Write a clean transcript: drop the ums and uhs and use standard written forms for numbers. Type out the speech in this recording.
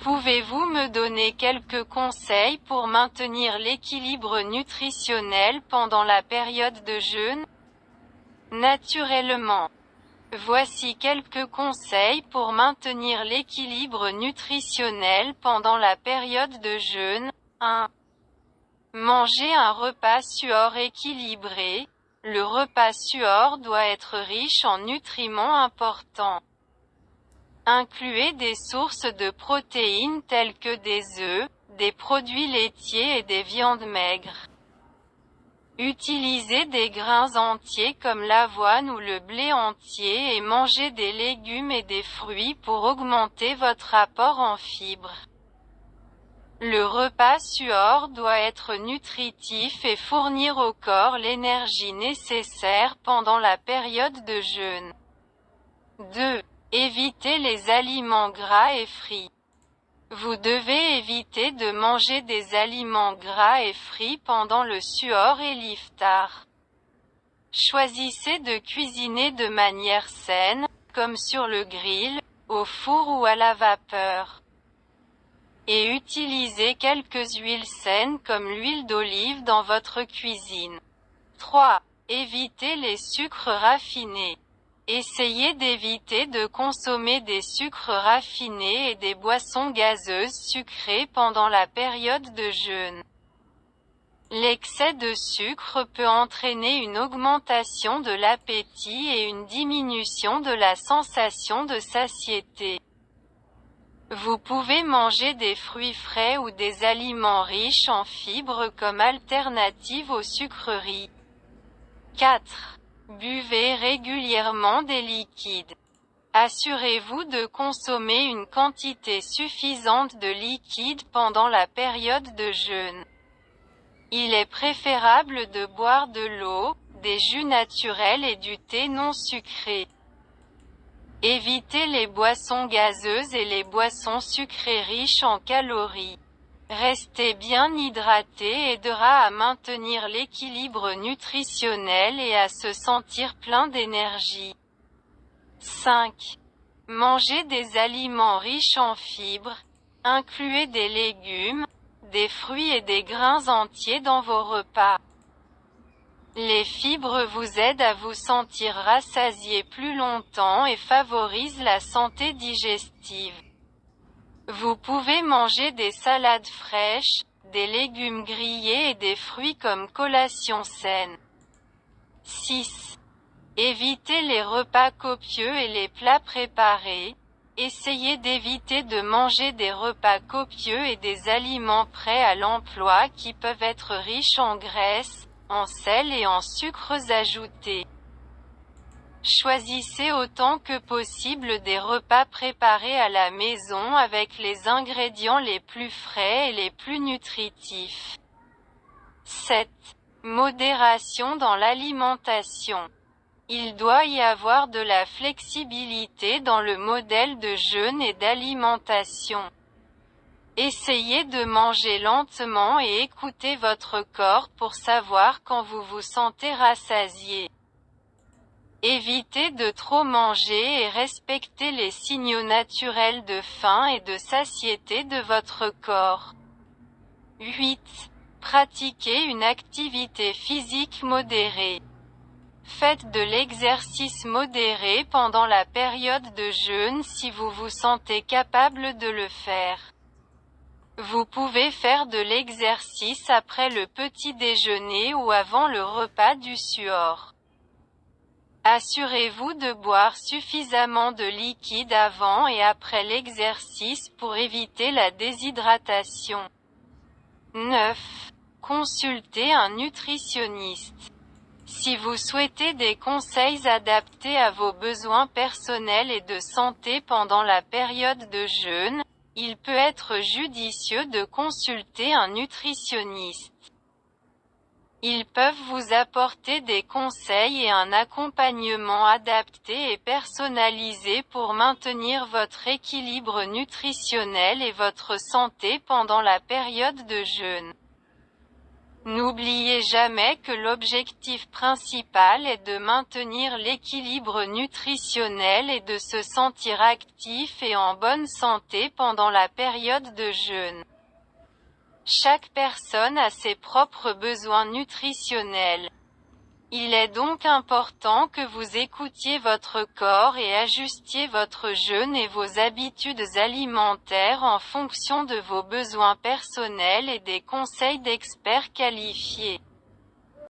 Pouvez-vous me donner quelques conseils pour maintenir l'équilibre nutritionnel pendant la période de jeûne? Naturellement. Voici quelques conseils pour maintenir l'équilibre nutritionnel pendant la période de jeûne. 1. Manger un repas suor équilibré. Le repas suor doit être riche en nutriments importants. Incluez des sources de protéines telles que des œufs, des produits laitiers et des viandes maigres. Utilisez des grains entiers comme l'avoine ou le blé entier et mangez des légumes et des fruits pour augmenter votre apport en fibres. Le repas suor doit être nutritif et fournir au corps l'énergie nécessaire pendant la période de jeûne. 2. Évitez les aliments gras et frits. Vous devez éviter de manger des aliments gras et frits pendant le suor et l'iftar. Choisissez de cuisiner de manière saine, comme sur le grill, au four ou à la vapeur. Et utilisez quelques huiles saines comme l'huile d'olive dans votre cuisine. 3. Évitez les sucres raffinés. Essayez d'éviter de consommer des sucres raffinés et des boissons gazeuses sucrées pendant la période de jeûne. L'excès de sucre peut entraîner une augmentation de l'appétit et une diminution de la sensation de satiété. Vous pouvez manger des fruits frais ou des aliments riches en fibres comme alternative aux sucreries. 4. Buvez régulièrement des liquides. Assurez-vous de consommer une quantité suffisante de liquide pendant la période de jeûne. Il est préférable de boire de l'eau, des jus naturels et du thé non sucré. Évitez les boissons gazeuses et les boissons sucrées riches en calories. Rester bien hydraté aidera à maintenir l'équilibre nutritionnel et à se sentir plein d'énergie. 5. Mangez des aliments riches en fibres. Incluez des légumes, des fruits et des grains entiers dans vos repas. Les fibres vous aident à vous sentir rassasié plus longtemps et favorisent la santé digestive. Vous pouvez manger des salades fraîches, des légumes grillés et des fruits comme collation saine. 6. Évitez les repas copieux et les plats préparés. Essayez d'éviter de manger des repas copieux et des aliments prêts à l'emploi qui peuvent être riches en graisse, en sel et en sucres ajoutés. Choisissez autant que possible des repas préparés à la maison avec les ingrédients les plus frais et les plus nutritifs. 7. Modération dans l'alimentation. Il doit y avoir de la flexibilité dans le modèle de jeûne et d'alimentation. Essayez de manger lentement et écoutez votre corps pour savoir quand vous vous sentez rassasié. Évitez de trop manger et respectez les signaux naturels de faim et de satiété de votre corps. 8. Pratiquez une activité physique modérée. Faites de l'exercice modéré pendant la période de jeûne si vous vous sentez capable de le faire. Vous pouvez faire de l'exercice après le petit déjeuner ou avant le repas du suor. Assurez-vous de boire suffisamment de liquide avant et après l'exercice pour éviter la déshydratation. 9. Consultez un nutritionniste. Si vous souhaitez des conseils adaptés à vos besoins personnels et de santé pendant la période de jeûne, il peut être judicieux de consulter un nutritionniste. Ils peuvent vous apporter des conseils et un accompagnement adapté et personnalisé pour maintenir votre équilibre nutritionnel et votre santé pendant la période de jeûne. N'oubliez jamais que l'objectif principal est de maintenir l'équilibre nutritionnel et de se sentir actif et en bonne santé pendant la période de jeûne. Chaque personne a ses propres besoins nutritionnels. Il est donc important que vous écoutiez votre corps et ajustiez votre jeûne et vos habitudes alimentaires en fonction de vos besoins personnels et des conseils d'experts qualifiés.